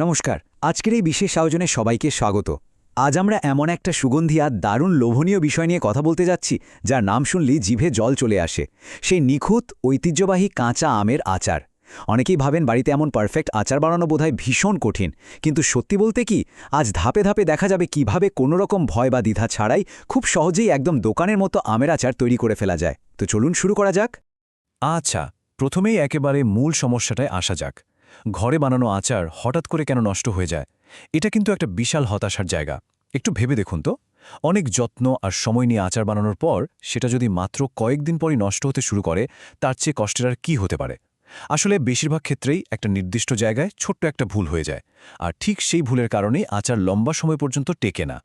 নমস্কার। আজকের এই বিশেষ আয়োজনে সবাইকে স্বাগত। আজ আমরা এমন একটা সুগন্ধি আর দারুণ লোভনীয় বিষয় নিয়ে কথা বলতে যাচ্ছি, যার নাম শুনলেই জিভে জল চলে আসে। সেই নিখুঁত ঐতিহ্যবাহী কাঁচা আমের আচার। অনেকেই ভাবেন বাড়িতে এমন পারফেক্ট আচার বানানো বোধহয় ভীষণ কঠিন, কিন্তু সত্যি বলতে কি, আজ ধাপে ধাপে দেখা যাবে কিভাবে কোনো রকম ভয় বা দ্বিধা ছাড়াই খুব সহজেই একদম দোকানের মতো আমের আচার তৈরি করে ফেলা যায়। তো চলুন শুরু করা যাক। আচ্ছা, প্রথমেই একেবারে মূল সমস্যাটায় আসা যাক। ঘরে বানানো আচার হঠাৎ করে কেন নষ্ট হয়ে যায়? এটা কিন্তু একটা বিশাল হতাশার জায়গা। একটু ভেবে দেখুন তো, অনেক যত্ন আর সময় নিয়ে আচার বানানোর পর সেটা যদি মাত্র কয়েকদিন পরই নষ্ট হতে শুরু করে, তার চেয়ে কষ্টের আর কী হতে পারে? আসলে বেশিরভাগ ক্ষেত্রেই একটা নির্দিষ্ট জায়গায় ছোট্ট একটা ভুল হয়ে যায়, আর ঠিক সেই ভুলের কারণেই আচার লম্বা সময় পর্যন্ত টেকে না।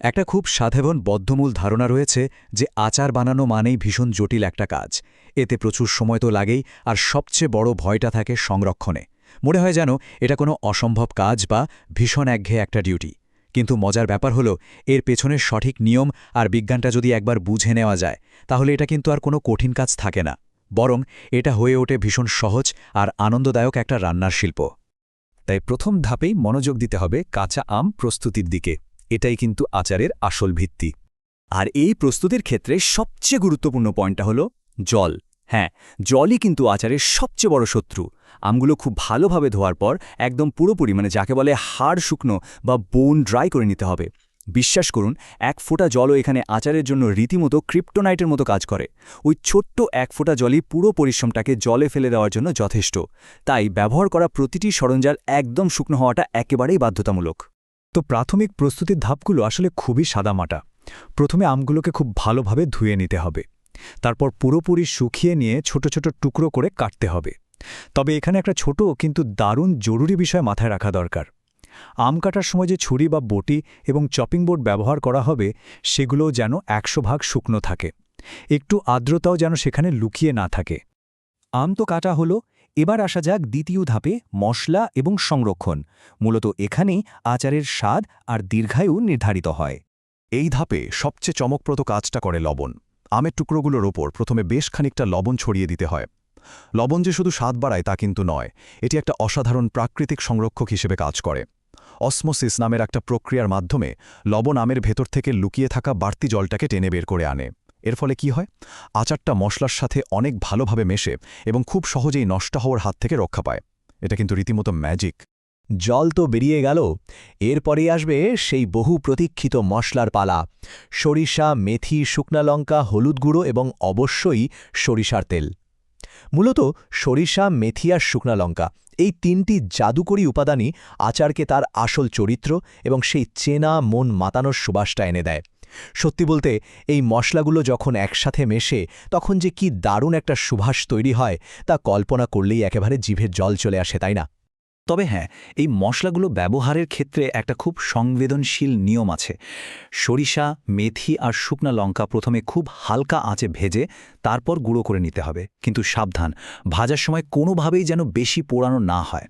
একটা খুব সাধারণ বদ্ধমূল ধারণা রয়েছে যে আচার বানানো মানেই ভীষণ জটিল একটা কাজ। এতে প্রচুর সময় তো লাগেই, আর সবচেয়ে বড় ভয়টা থাকে সংরক্ষণে। মনে হয় যেন এটা কোনো অসম্ভব কাজ বা ভীষণ একঘেয়ে একটা ডিউটি। কিন্তু মজার ব্যাপার হলো, এর পেছনের সঠিক নিয়ম আর বিজ্ঞানটা যদি একবার বুঝে নেওয়া যায়, তাহলে এটা কিন্তু আর কোনো কঠিন কাজ থাকে না। বরং এটা হয়ে ওঠে ভীষণ সহজ আর আনন্দদায়ক একটা রান্নার শিল্প। তাই প্রথম ধাপেই মনোযোগ দিতে হবে কাঁচা আম প্রস্তুতির দিকে। এটাই কিন্তু আচারের আসল ভিত্তি। আর এই প্রস্তুতির ক্ষেত্রে সবচেয়ে গুরুত্বপূর্ণ পয়েন্টটা হলো জল। হ্যাঁ, জলই কিন্তু আচারের সবচেয়ে বড় শত্রু। আমগুলো খুব ভালোভাবে ধোয়ার পর একদম পুরোপুরি, যাকে বলে হাড় শুকনো বা বোন ড্রাই করে নিতে হবে। বিশ্বাস করুন, এক ফোঁটা জলও এখানে আচারের জন্য রীতিমতো ক্রিপ্টোনাইটের মতো কাজ করে। ওই ছোট্ট এক ফোঁটা জলই পুরো পরিশ্রমটাকে জলে ফেলে দেওয়ার জন্য যথেষ্ট। তাই ব্যবহার করা প্রতিটি সরঞ্জাম একদম শুকনো হওয়াটা একেবারেই বাধ্যতামূলক। তো প্রাথমিক প্রস্তুতির ধাপগুলো আসলে খুবই সাদামাটা। প্রথমে আমগুলোকে খুব ভালোভাবে ধুয়ে নিতে হবে। তারপর পুরোপুরি শুকিয়ে নিয়ে ছোট ছোট টুকরো করে কাটতে হবে। তবে এখানে একটা ছোট কিন্তু দারুণ জরুরি বিষয় মাথায় রাখা দরকার। আম কাটার সময় যে ছুরি বা বটি এবং চপিং বোর্ড ব্যবহার করা হবে, সেগুলোও যেন 100% শুকনো থাকে। একটু আর্দ্রতাও যেন সেখানে লুকিয়ে না থাকে। আম তো কাটা হলো, এবার আসা যাক দ্বিতীয় ধাপে, মশলা এবং সংরক্ষণ। মূলত এখানেই আচারের স্বাদ আর দীর্ঘায়ু নির্ধারিত হয়। এই ধাপে সবচেয়ে চমকপ্রদ কাজটা করে লবণ। আমের টুকরোগুলোর ওপর প্রথমে বেশ খানিকটা লবণ ছড়িয়ে দিতে হয়। লবণ যে শুধু স্বাদ বাড়ায় তা কিন্তু নয়, এটি একটা অসাধারণ প্রাকৃতিক সংরক্ষক হিসেবে কাজ করে। অসমোসিস নামের একটা প্রক্রিয়ার মাধ্যমে লবণ আমের ভেতর থেকে লুকিয়ে থাকা বাড়তি জলটাকে টেনে বের করে আনে। এর ফলে কি হয়? আচারটা মশলার সাথে অনেক ভালোভাবে মেশে এবং খুব সহজেই নষ্ট হওয়ার হাত থেকে রক্ষা পায়। এটা কিন্তু রীতিমতো ম্যাজিক। জল তো বেরিয়ে গেল, এরপরেই আসবে সেই বহু প্রতীক্ষিত মশলার পালা। সরিষা, মেথি, শুকনা লঙ্কা, হলুদ গুঁড়ো এবং অবশ্যই সরিষার তেল। মূলত সরিষা, মেথি আর শুকনা লঙ্কা, এই তিনটি জাদুকরী উপাদানই আচারকে তার আসল চরিত্র এবং সেই চেনা মন মাতানোর সুবাসটা এনে দেয়। সত্যি বলতে, এই মশলাগুলো যখন একসাথে মেশে, তখন যে কি দারুণ একটা সুবাস তৈরি হয়, তা কল্পনা করলেই একেবারে জিভে জল চলে আসে, তাই না? তবে হ্যাঁ, এই মশলাগুলো ব্যবহারের ক্ষেত্রে একটা খুব সংবেদনশীল নিয়ম আছে। সরিষা, মেথি আর শুকনা লঙ্কা প্রথমে খুব হালকা আঁচে ভেজে তারপর গুঁড়ো করে নিতে হবে। কিন্তু সাবধান, ভাজার সময় কোনোভাবেই যেন বেশি পোড়ানো না হয়।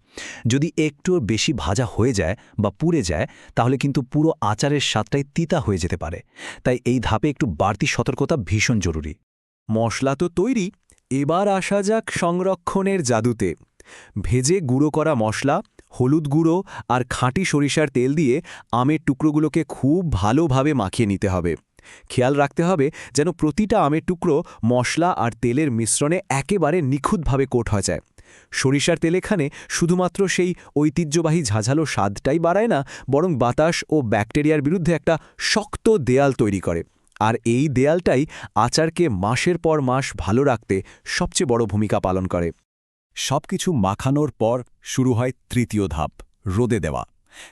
যদি একটু বেশি ভাজা হয়ে যায় বা পুড়ে যায়, তাহলে কিন্তু পুরো আচারের স্বাদটাই তিতা হয়ে যেতে পারে। তাই এই ধাপে একটু বাড়তি সতর্কতা ভীষণ জরুরি। মশলা তো তৈরি, এবার আসা যাক সংরক্ষণের জাদুতে। ভেজে গুঁড়ো করা মশলা, হলুদ গুঁড়ো আর খাঁটি সরিষার তেল দিয়ে আমের টুকরোগুলোকে খুব ভালোভাবে মাখিয়ে নিতে হবে। খেয়াল রাখতে হবে যেন প্রতিটা আমের টুকরো মশলা আর তেলের মিশ্রণে একেবারে নিখুঁতভাবে কোট হয়ে যায়। সরিষার তেল এখানে শুধুমাত্র সেই ঐতিহ্যবাহী ঝাঁঝালো স্বাদটাই বাড়ায় না, বরং বাতাস ও ব্যাকটেরিয়ার বিরুদ্ধে একটা শক্ত দেয়াল তৈরি করে। আর এই দেয়ালটাই আচারকে মাসের পর মাস ভালো রাখতে সবচেয়ে বড় ভূমিকা পালন করে। সবকিছু মাখানোর পর শুরু হয় তৃতীয় ধাপ, রোদে দেওয়া,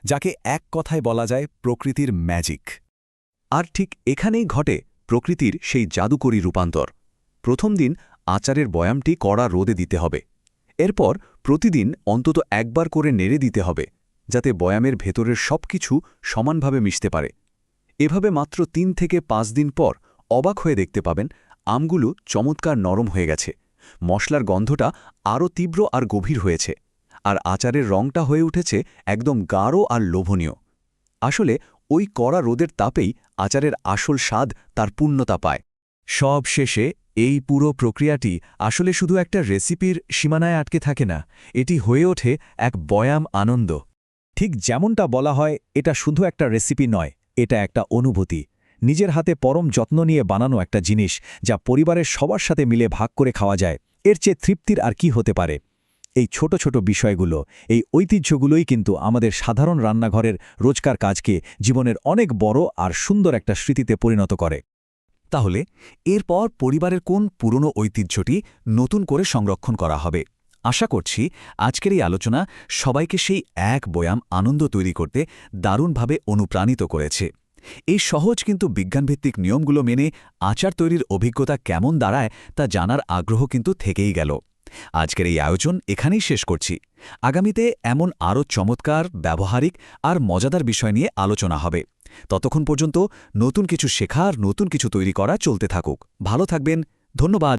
যাকে এক কথায় বলা যায় প্রকৃতির ম্যাজিক। আর ঠিক এখানেই ঘটে প্রকৃতির সেই জাদুকরী রূপান্তর। প্রথম দিন আচারের বয়ামটি কড়া রোদে দিতে হবে। এরপর প্রতিদিন অন্তত একবার করে নেড়ে দিতে হবে, যাতে বয়ামের ভেতরের সবকিছু সমানভাবে মিশতে পারে। এভাবে মাত্র 3 থেকে 5 দিন পর অবাক হয়ে দেখতে পাবেন আমগুলো চমৎকার নরম হয়ে গেছে, মশলার গন্ধটা আরও তীব্র আর গভীর হয়েছে, আর আচারের রংটা হয়ে উঠেছে একদম গাঢ় আর লোভনীয়। আসলে ওই কড়া রোদের তাপেই আচারের আসল স্বাদ তার পূর্ণতা পায়। সব শেষে এই পুরো প্রক্রিয়াটি আসলে শুধু একটা রেসিপির সীমানায় আটকে থাকে না, এটি হয়ে ওঠে এক বয়াম আনন্দ। ঠিক যেমনটা বলা হয়, এটা শুধু একটা রেসিপি নয়, এটা একটা অনুভূতি। নিজের হাতে পরম যত্ন নিয়ে বানানো একটা জিনিস, যা পরিবারের সবার সাথে মিলে ভাগ করে খাওয়া যায়, এর চেয়ে তৃপ্তির আর কি হতে পারে। এই ছোট ছোট বিষয়গুলো, এই ঐতিহ্যগুলোই কিন্তু আমাদের সাধারণ রান্নাঘরের রোজকার কাজকে জীবনের অনেক বড় আর সুন্দর একটা স্মৃতিতে পরিণত করে। তাহলে এরপর পরিবারের কোন পুরনো ঐতিহ্যটি নতুন করে সংরক্ষণ করা হবে? আশা করছি আজকের এই আলোচনা সবাইকে সেই এক বয়াম আনন্দ তৈরি করতে দারুণভাবে অনুপ্রাণিত করেছে। এই সহজ কিন্তু বিজ্ঞানভিত্তিক নিয়মগুলো মেনে আচার তৈরির অভিজ্ঞতা কেমন দাঁড়ায় তা জানার আগ্রহ কিন্তু থেকেই গেল। আজকের এই আয়োজন এখানেই শেষ করছি। আগামীতে এমন আরও চমৎকার, ব্যবহারিক আর মজাদার বিষয় নিয়ে আলোচনা হবে। ততক্ষণ পর্যন্ত নতুন কিছু শেখার, নতুন কিছু তৈরি করা চলতে থাকুক। ভালো থাকবেন। ধন্যবাদ।